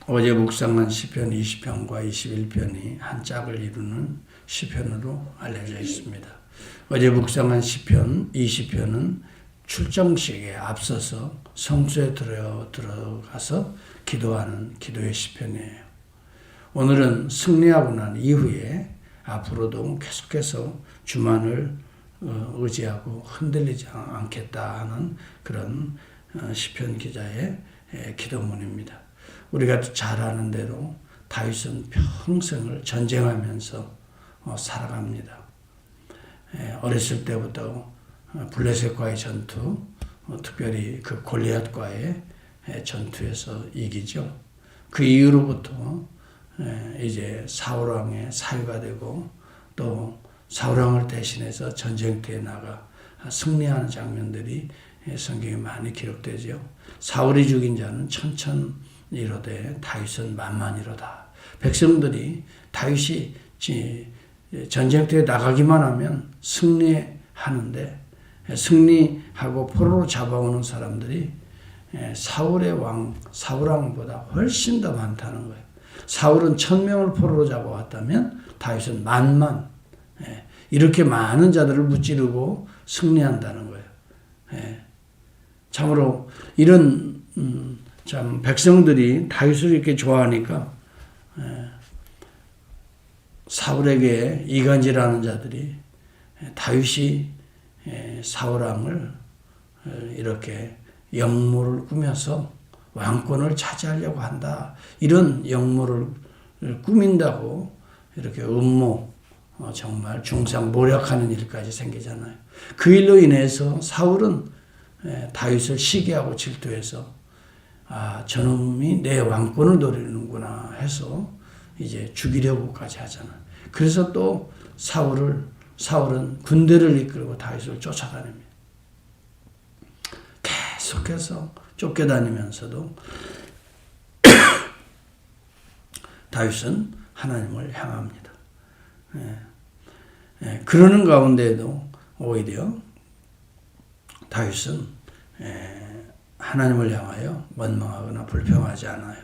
어제 묵상한 시편 20편과 21편이 한 짝을 이루는 시편으로 알려져 있습니다. 어제 묵상한 시편 20편은 출정식에 앞서서 성소에 들어가서 기도하는 기도의 시편이에요. 오늘은 승리하고 난 이후에 앞으로도 계속해서 주만을 의지하고 흔들리지 않겠다 하는 그런 시편 기자의 기도문입니다. 우리가 잘 아는 대로 다윗은 평생을 전쟁하면서 살아갑니다. 어렸을 때부터 블레셋과의 전투, 특별히 그 골리앗과의 전투에서 이기죠. 그 이후로부터 이제 사울왕의 사위가 되고 또 사울왕을 대신해서 전쟁터에 나가 승리하는 장면들이 성경에 많이 기록되죠. 사울이 죽인 자는 천천이로되 다윗은 만만이로다. 백성들이 다윗이 전쟁터에 나가기만 하면 승리하는데 승리하고 포로로 잡아오는 사람들이 사울왕보다 훨씬 더 많다는 거예요. 사울은 1000명을 포로로 잡아왔다면 다윗은 만만, 이렇게 많은 자들을 무찌르고 승리한다는 거예요. 참으로 이런 참 백성들이 다윗을 이렇게 좋아하니까 사울에게 이간질하는 자들이 다윗이 사울왕을 이렇게 역모를 꾸며서 왕권을 차지하려고 한다. 이런 역모를 꾸민다고 이렇게 음모, 정말 중상모략하는 일까지 생기잖아요. 그 일로 인해서 사울은 다윗을 시기하고 질투해서 저놈이 내 왕권을 노리는구나 해서 이제 죽이려고까지 하잖아요. 그래서 또 사울은 군대를 이끌고 다윗을 쫓아다닙니다. 계속해서 쫓겨다니면서도 다윗은 하나님을 향합니다. 그러는 가운데에도 오히려 다윗은 하나님을 향하여 원망하거나 불평하지 않아요.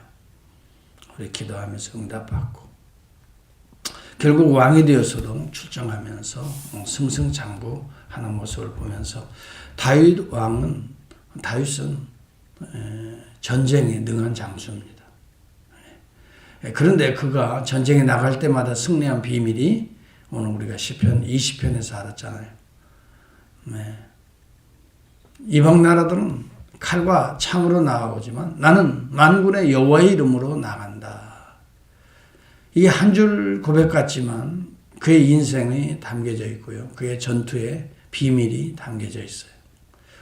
우리 기도하면서 응답받고 결국 왕이 되어서도 출정하면서 승승장구하는 모습을 보면서 다윗은 전쟁에 능한 장수입니다. 그런데 그가 전쟁에 나갈 때마다 승리한 비밀이 오늘 우리가 시편 20편에서 알았잖아요. 이방 나라들은 칼과 창으로 나아오지만 나는 만군의 여호와의 이름으로 나간다. 이게 한 줄 고백 같지만 그의 인생이 담겨져 있고요. 그의 전투에 비밀이 담겨져 있어요.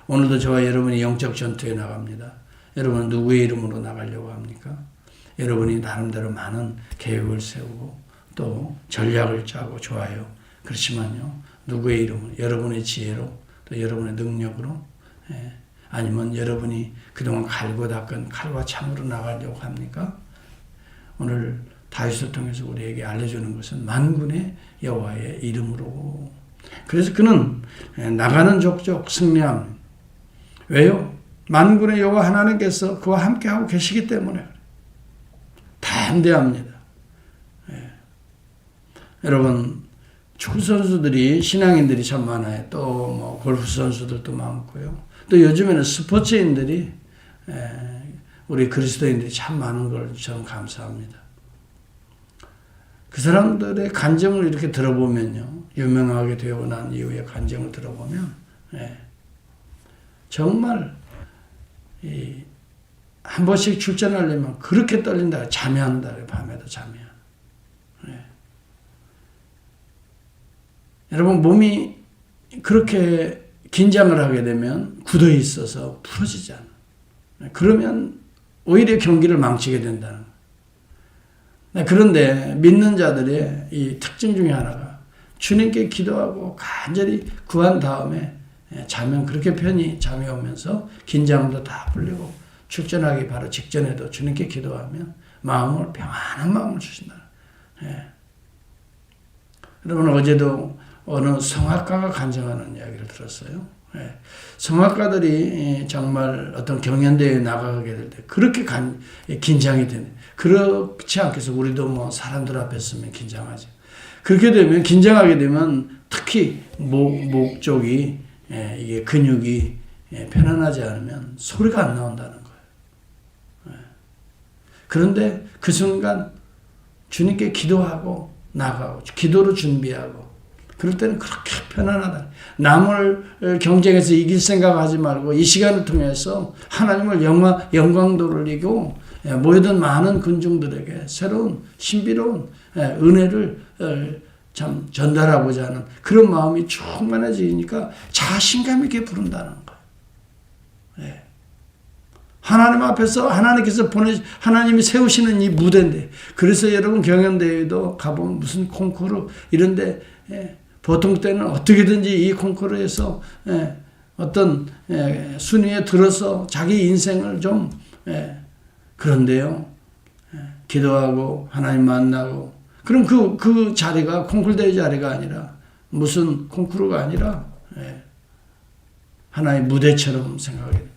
오늘도 저와 여러분이 영적 전투에 나갑니다. 여러분은 누구의 이름으로 나가려고 합니까? 여러분이 나름대로 많은 계획을 세우고 또 전략을 짜고 좋아요. 그렇지만요. 누구의 이름으로, 여러분의 지혜로 또 여러분의 능력으로 아니면 여러분이 그동안 갈고 닦은 칼과 창으로 나가려고 합니까? 오늘 다윗을 통해서 우리에게 알려주는 것은 만군의 여호와의 이름으로. 그래서 그는 나가는 족족 승리합니다. 왜요? 만군의 여호와 하나님께서 그와 함께하고 계시기 때문에 담대합니다. 여러분 축구 선수들이 신앙인들이 참 많아요. 또 뭐 골프 선수들도 많고요. 또 요즘에는 스포츠인들이 우리 그리스도인들이 참 많은 걸 저는 감사합니다. 그 사람들의 간증을 이렇게 들어보면요. 유명하게 되고 난 이후에 간증을 들어보면 정말 한 번씩 출전하려면 그렇게 떨린다. 잠해한다. 밤에도 잠해야. 여러분 몸이 그렇게 긴장을 하게 되면 굳어 있어서 풀어지지 않아요. 그러면 오히려 경기를 망치게 된다는 거예요. 그런데 믿는 자들의 이 특징 중에 하나가 주님께 기도하고 간절히 구한 다음에 자면 그렇게 편히 잠이 오면서 긴장도 다 풀리고 출전하기 바로 직전에도 주님께 기도하면 마음을 평안한 마음을 주신다. 여러분 어제도 어느 성악가가 간증하는 이야기를 들었어요. 성악가들이 정말 어떤 경연대회에 나가게 될 때 그렇게 긴장이 되네. 그렇지 않겠어. 우리도 뭐 사람들 앞에 서면 긴장하죠. 그렇게 되면 긴장하게 되면 특히 목 쪽이 이게 근육이 편안하지 않으면 소리가 안 나온다는 거예요. 그런데 그 순간 주님께 기도하고 나가고 기도로 준비하고 그럴 때는 그렇게 편안하다. 남을 경쟁해서 이길 생각하지 말고 이 시간을 통해서 하나님을 영광 돌리고 모여든 많은 군중들에게 새로운 신비로운 은혜를 참 전달하고자 하는 그런 마음이 충만해지니까 자신감 있게 부른다는 거예요. 하나님 앞에서 하나님이 세우시는 이 무대인데, 그래서 여러분 경연대회도 가보면 무슨 콩쿠르 이런데 보통 때는 어떻게든지 이 콩쿠르에서 어떤 순위에 들어서 자기 인생을 좀 그런데요, 기도하고 하나님 만나고 그럼 그 자리가 콩쿠르 자리가 아니라 무슨 콩쿠르가 아니라 하나의 무대처럼 생각해요.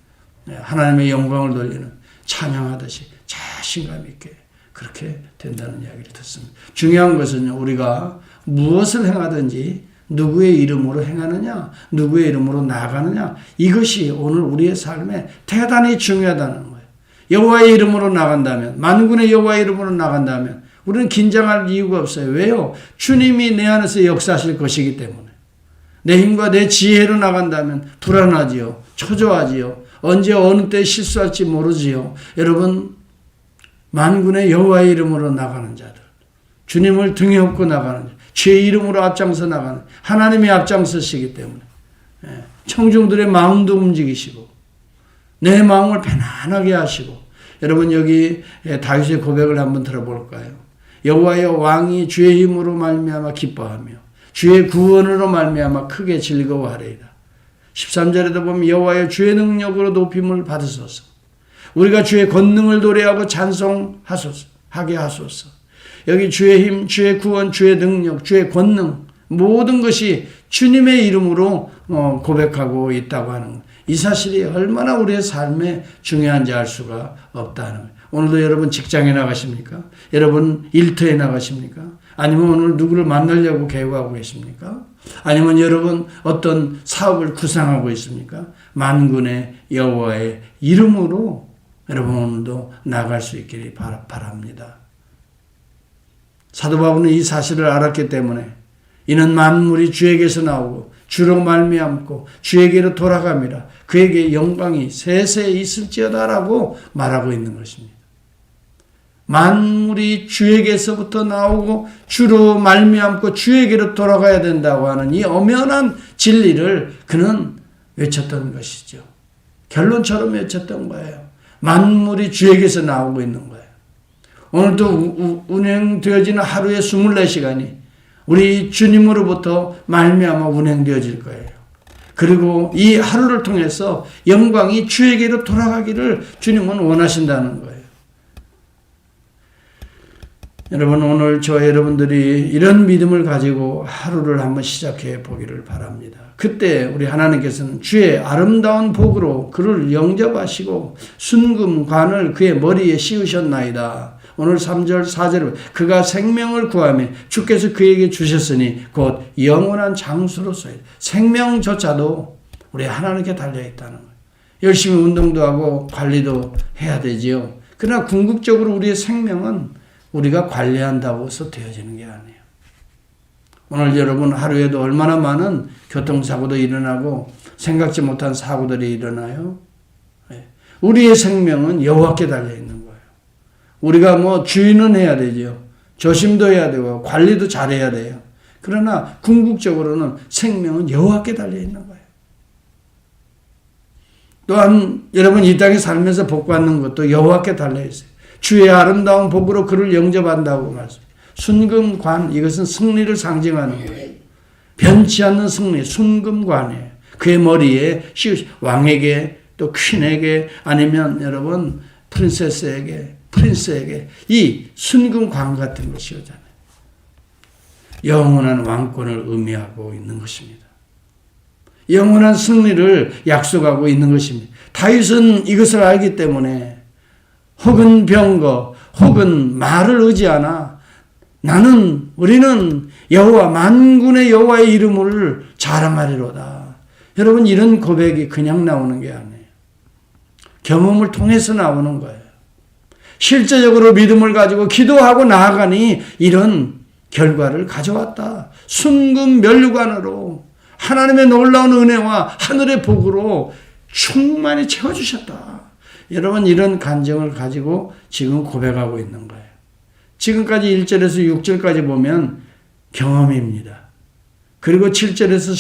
하나님의 영광을 돌리는 찬양하듯이 자신감 있게 그렇게 된다는 이야기를 듣습니다. 중요한 것은요, 우리가 무엇을 행하든지 누구의 이름으로 행하느냐, 누구의 이름으로 나가느냐, 이것이 오늘 우리의 삶에 대단히 중요하다는 거예요. 여호와의 이름으로 나간다면, 만군의 여호와의 이름으로 나간다면 우리는 긴장할 이유가 없어요. 왜요? 주님이 내 안에서 역사하실 것이기 때문에. 내 힘과 내 지혜로 나간다면 불안하지요, 초조하지요, 언제 어느 때 실수할지 모르지요. 여러분, 만군의 여호와의 이름으로 나가는 자들, 주님을 등에 업고 나가는 자들, 주의 이름으로 앞장서 나가는, 하나님이 앞장서시기 때문에 청중들의 마음도 움직이시고 내 마음을 편안하게 하시고. 여러분, 여기 다윗의 고백을 한번 들어볼까요? 여호와의 왕이 주의 힘으로 말미암아 기뻐하며 주의 구원으로 말미암아 크게 즐거워하리이다. 13절에도 보면 여호와의 주의 능력으로 높임을 받으소서. 우리가 주의 권능을 노래하고 찬송하소서, 하게 하소서. 여기 주의 힘, 주의 구원, 주의 능력, 주의 권능, 모든 것이 주님의 이름으로 고백하고 있다고 하는 것. 이 사실이 얼마나 우리의 삶에 중요한지 알 수가 없다는 거예요. 오늘도 여러분 직장에 나가십니까? 여러분 일터에 나가십니까? 아니면 오늘 누구를 만나려고 계획하고 계십니까? 아니면 여러분 어떤 사업을 구상하고 있습니까? 만군의 여호와의 이름으로 여러분 오늘도 나갈 수 있기를 바랍니다. 사도 바울은 이 사실을 알았기 때문에 이는 만물이 주에게서 나오고 주로 말미암고 주에게로 돌아갑니다. 그에게 영광이 세세 있을지어다라고 말하고 있는 것입니다. 만물이 주에게서부터 나오고 주로 말미암고 주에게로 돌아가야 된다고 하는 이 엄연한 진리를 그는 외쳤던 것이죠. 결론처럼 외쳤던 거예요. 만물이 주에게서 나오고 있는 거예요. 오늘도 운행되어지는 하루의 24시간이 우리 주님으로부터 말미암아 운행되어질 거예요. 그리고 이 하루를 통해서 영광이 주에게로 돌아가기를 주님은 원하신다는 거예요. 여러분, 오늘 저 여러분들이 이런 믿음을 가지고 하루를 한번 시작해 보기를 바랍니다. 그때 우리 하나님께서는 주의 아름다운 복으로 그를 영접하시고 순금관을 그의 머리에 씌우셨나이다. 오늘 3절 4절 그가 생명을 구하며 주께서 그에게 주셨으니 곧 영원한 장수로서의 생명조차도 우리 하나님께 달려있다는 거예요. 열심히 운동도 하고 관리도 해야 되지요. 그러나 궁극적으로 우리의 생명은 우리가 관리한다고 해서 되어지는 게 아니에요. 오늘 여러분 하루에도 얼마나 많은 교통사고도 일어나고 생각지 못한 사고들이 일어나요. 우리의 생명은 여호와께 달려있는 거예요. 우리가 뭐 주의는 해야 되죠. 조심도 해야 되고 관리도 잘해야 돼요. 그러나 궁극적으로는 생명은 여호와께 달려있는 거예요. 또한 여러분 이 땅에 살면서 복받는 것도 여호와께 달려있어요. 주의 아름다운 복으로 그를 영접한다고 말씀. 순금관, 이것은 승리를 상징하는 거예요. 변치 않는 승리, 순금관이에요. 그의 머리에 왕에게 또 퀸에게 아니면 여러분 프린스에게 이 순금관 같은 것이 오잖아요. 영원한 왕권을 의미하고 있는 것입니다. 영원한 승리를 약속하고 있는 것입니다. 다윗은 이것을 알기 때문에 혹은 병거 혹은 말을 의지하나 우리는 여호와 만군의 여호와의 이름을 자랑하리로다. 여러분, 이런 고백이 그냥 나오는 게 아니에요. 경험을 통해서 나오는 거예요. 실제적으로 믿음을 가지고 기도하고 나아가니 이런 결과를 가져왔다. 순금 면류관으로 하나님의 놀라운 은혜와 하늘의 복으로 충만히 채워주셨다. 여러분, 이런 간증을 가지고 지금 고백하고 있는 거예요. 지금까지 1절에서 6절까지 보면 경험입니다. 그리고 7절에서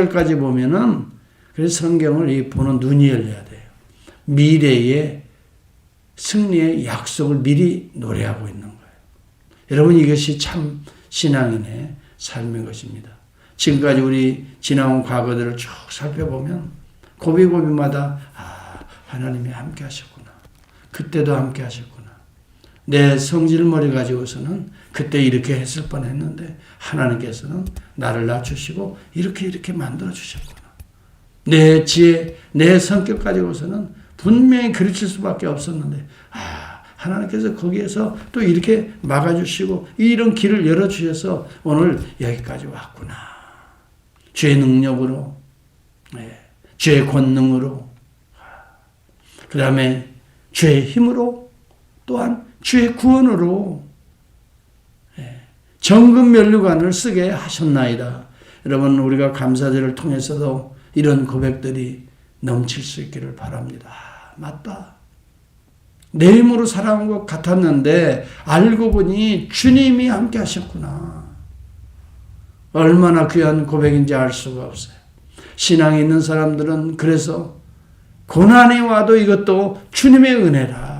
13절까지 보면은 그래서 성경을 보는 눈이 열려야 돼요. 미래의 승리의 약속을 미리 노래하고 있는 거예요. 여러분, 이것이 참 신앙인의 삶인 것입니다. 지금까지 우리 지나온 과거들을 쭉 살펴보면 고비고비마다 하나님이 함께 하셨구나. 그때도 함께 하셨구나. 내 성질머리 가지고서는 그때 이렇게 했을 뻔했는데 하나님께서는 나를 낮추시고 이렇게 만들어 주셨구나. 내 지혜, 내 성격 가지고서는 분명히 그르칠 수밖에 없었는데 하나님께서 거기에서 또 이렇게 막아주시고 이런 길을 열어주셔서 오늘 여기까지 왔구나. 주의 능력으로, 주의 권능으로, 그 다음에 주의 힘으로, 또한 주의 구원으로 정금 면류관을 쓰게 하셨나이다. 여러분, 우리가 감사절을 통해서도 이런 고백들이 넘칠 수 있기를 바랍니다. 맞다. 내 힘으로 살아온 것 같았는데 알고 보니 주님이 함께 하셨구나. 얼마나 귀한 고백인지 알 수가 없어요. 신앙이 있는 사람들은 그래서 고난이 와도 이것도 주님의 은혜라.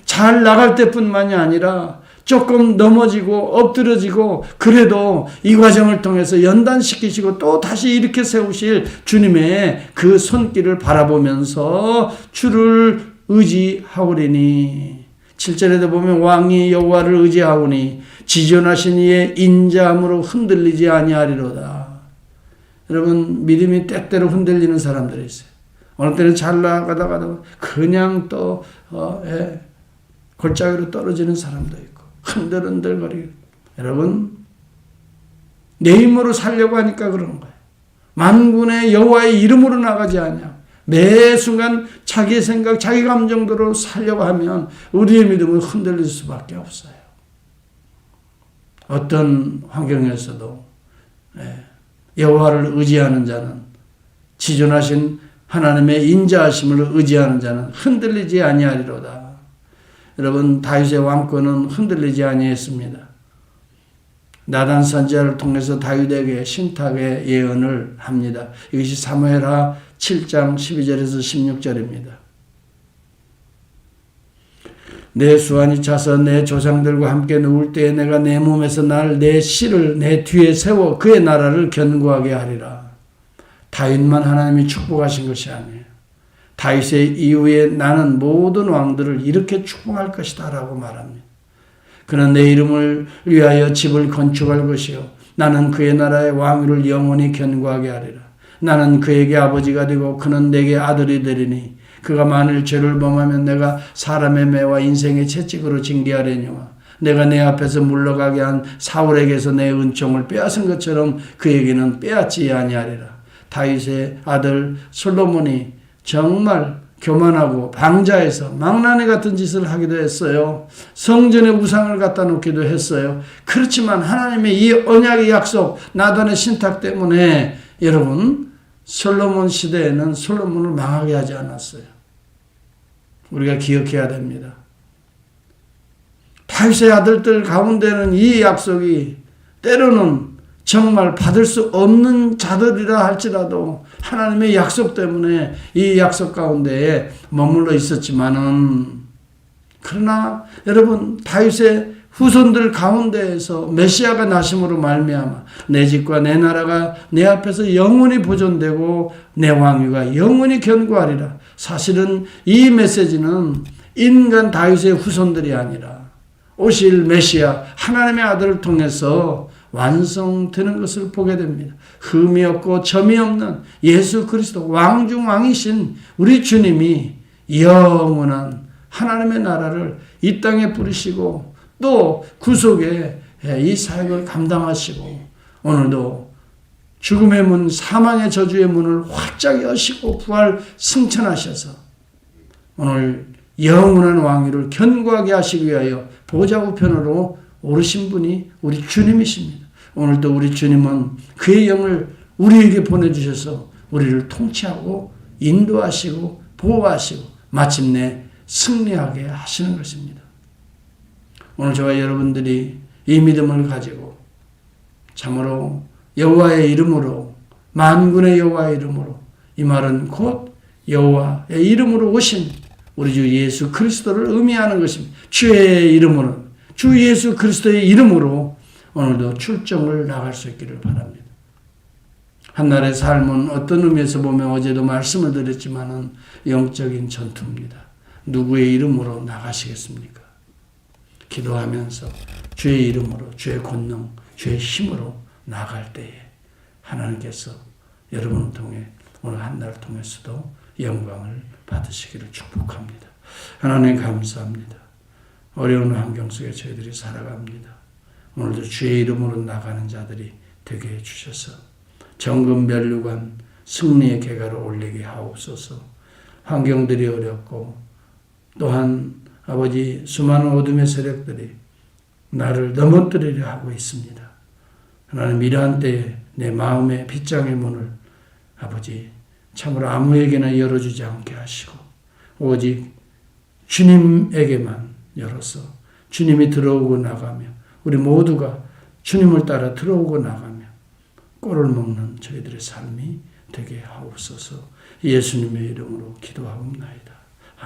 잘 나갈 때뿐만이 아니라 조금 넘어지고 엎드러지고 그래도 이 과정을 통해서 연단시키시고 또 다시 이렇게 세우실 주님의 그 손길을 바라보면서 주를 의지하오리니 7절에도 보면 왕이 여호와를 의지하오니 지존하신 이의 인자함으로 흔들리지 아니하리로다. 여러분, 믿음이 때때로 흔들리는 사람들이 있어요. 어느 때는 잘 나가다가도 그냥 또 골짜기로 떨어지는 사람도 있고 흔들흔들거리고. 여러분, 내 힘으로 살려고 하니까 그런 거예요. 만군의 여호와의 이름으로 나가지 않냐. 매 순간 자기 생각, 자기 감정대로 살려고 하면 우리의 믿음은 흔들릴 수밖에 없어요. 어떤 환경에서도 여호와를 의지하는 자는, 지존하신 하나님의 인자하심을 의지하는 자는 흔들리지 아니하리로다. 여러분, 다윗의 왕권은 흔들리지 아니했습니다. 나단 선지자를 통해서 다윗에게 신탁의 예언을 합니다. 이것이 사무엘하 7장 12절에서 16절입니다. 내 수완이 차서 내 조상들과 함께 누울 때에 내가 내 몸에서 내 씨를 내 뒤에 세워 그의 나라를 견고하게 하리라. 다윗만 하나님이 축복하신 것이 아니에요. 다윗의 이후에 나는 모든 왕들을 이렇게 축복할 것이다 라고 말합니다. 그는 내 이름을 위하여 집을 건축할 것이요 나는 그의 나라의 왕위를 영원히 견고하게 하리라. 나는 그에게 아버지가 되고 그는 내게 아들이 되리니 그가 만일 죄를 범하면 내가 사람의 매와 인생의 채찍으로 징계하려니와 내가 내 앞에서 물러가게 한 사울에게서 내 은총을 빼앗은 것처럼 그에게는 빼앗지 아니하리라. 다윗의 아들 솔로몬이 정말 교만하고 방자해서 망나니 같은 짓을 하기도 했어요. 성전에 우상을 갖다 놓기도 했어요. 그렇지만 하나님의 이 언약의 약속, 나단의 신탁 때문에 여러분, 솔로몬 시대에는 솔로몬을 망하게 하지 않았어요. 우리가 기억해야 됩니다. 다윗의 아들들 가운데는 이 약속이 때로는 정말 받을 수 없는 자들이라 할지라도 하나님의 약속 때문에 이 약속 가운데에 머물러 있었지만은, 그러나 여러분, 다윗의 후손들 가운데에서 메시아가 나심으로 말미암아 내 집과 내 나라가 내 앞에서 영원히 보존되고 내 왕위가 영원히 견고하리라. 사실은 이 메시지는 인간 다윗의 후손들이 아니라 오실 메시아 하나님의 아들을 통해서 완성되는 것을 보게 됩니다. 흠이 없고 점이 없는 예수 그리스도 왕중 왕이신 우리 주님이 영원한 하나님의 나라를 이 땅에 부르시고 또 구속의 이 사역을 감당하시고 오늘도 죽음의 문, 사망의 저주의 문을 활짝 여시고 부활 승천하셔서 오늘 영원한 왕위를 견고하게 하시기 위하여 보좌 우편으로 오르신 분이 우리 주님이십니다. 오늘도 우리 주님은 그의 영을 우리에게 보내주셔서 우리를 통치하고 인도하시고 보호하시고 마침내 승리하게 하시는 것입니다. 오늘 저와 여러분들이 이 믿음을 가지고 참으로 여호와의 이름으로 만군의 여호와의 이름으로 이 말은 곧 여호와의 이름으로 오신 우리 주 예수 그리스도를 의미하는 것입니다. 주의 이름으로 주 예수 그리스도의 이름으로 오늘도 출정을 나갈 수 있기를 바랍니다. 한날의 삶은 어떤 의미에서 보면 어제도 말씀을 드렸지만은 영적인 전투입니다. 누구의 이름으로 나가시겠습니까? 기도하면서 주의 이름으로 주의 권능 주의 힘으로 나갈 때에 하나님께서 여러분을 통해 오늘 한날을 통해서도 영광을 받으시기를 축복합니다. 하나님 감사합니다. 어려운 환경 속에 저희들이 살아갑니다. 오늘도 주의 이름으로 나가는 자들이 되게 해주셔서 정금 멸류관 승리의 계가를 올리게 하옵소서. 환경들이 어렵고 또한 아버지 수많은 어둠의 세력들이 나를 넘어뜨리려 하고 있습니다. 하나님 이러한 때에 내 마음의 빗장의 문을 아버지 참으로 아무에게나 열어주지 않게 하시고 오직 주님에게만 열어서 주님이 들어오고 나가며 우리 모두가 주님을 따라 들어오고 나가며 꼴을 먹는 저희들의 삶이 되게 하옵소서. 예수님의 이름으로 기도하옵나이다.